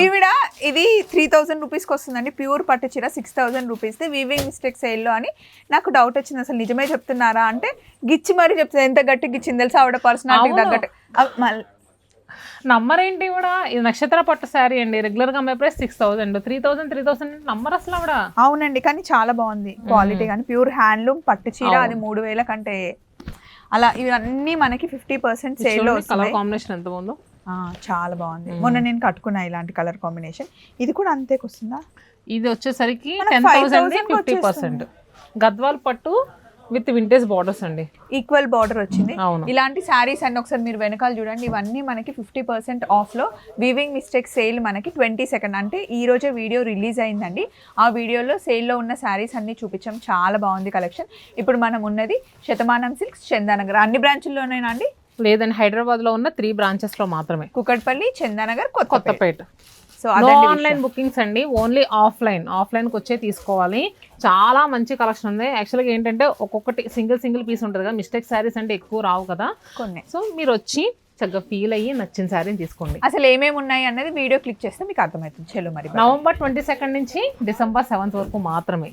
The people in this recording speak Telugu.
ఈవిడ ఇది 3000 రూపీస్కి వస్తుందండి. ప్యూర్ పట్టు చీర 6000 రూపీస్ వీవింగ్ మిస్టేక్ సేల్లో అని. నాకు డౌట్ వచ్చింది, అసలు నిజమే చెప్తున్నారా అంటే గిచ్చి మరీ చెప్తుంది. ఎంత గట్టి గిచ్చింది తెలుసా ఆవిడ పర్సనాలిటీకి తగ్గట్టు. నంబర్ ఏంటి కూడా ఇది నక్షత్ర పట్టు శారీ అండి. రెగ్యులర్ గా అమ్మే ప్రైస్ 6000, 3000 నంబర్ అసలు ఆవిడ. అవునండి, కానీ చాలా బాగుంది క్వాలిటీ కానీ. ప్యూర్ హ్యాండ్లూమ్ పట్టు చీర, అది 3000 కంటే అలా. ఇవన్నీ మనకి 50% సేల్ లో కలర్ కాంబినేషన్ ఎంత బాగుందో, చాలా బాగుంది. మొన్న నేను కట్టుకున్నా ఇలాంటి కలర్ కాంబినేషన్. ఇది కూడా అంతేకి వస్తుందా? ఇది వచ్చేసరికి 10,000 50%. గద్వాల్ పట్టు విత్ వింటేజ్ బార్డర్స్ అండి, ఈక్వల్ బార్డర్ వచ్చింది. అవును. ఇలాంటి శారీస్ అన్ని ఒకసారి మీరు వెనకాల చూడండి. ఇవన్నీ మనకి 50% ఆఫ్ లో వీవింగ్ మిస్టేక్ సేల్ మనకి 22nd అంటే ఈ రోజే వీడియో రిలీజ్ అయిందండి. ఆ వీడియోలో సేల్లో ఉన్న శారీస్ అన్ని చూపించాం. చాలా బాగుంది కలెక్షన్. ఇప్పుడు మనం ఉన్నది శతమానం సిల్క్స్ చందానగర్. అన్ని బ్రాంచుల్లోనేనా అండి? లేదండి, హైదరాబాద్ లో ఉన్న 3 బ్రాంచెస్ లో మాత్రమే. Kukatpally, Chandanagar, Kothapet. So online bookings అండి, ఓన్లీ ఆఫ్లైన్కి వచ్చే తీసుకోవాలి. చాలా మంచి కలెక్షన్ ఉంది. యాక్చువల్గా ఏంటంటే ఒక్కొక్కటి సింగిల్ పీస్ ఉంటుంది కదా, మిస్టేక్ శారీస్ అంటే ఎక్కువ రావు కదా కొన్ని. సో మీరు వచ్చి చక్కగా ఫీల్ అయ్యి నచ్చిన శారీని తీసుకోండి. అసలు ఏమేమి ఉన్నాయి అన్నది వీడియో క్లిక్ చేస్తే మీకు అర్థమవుతుంది. చెల్లు మరి నవంబర్ 22 నుంచి డిసెంబర్ 7 వరకు మాత్రమే.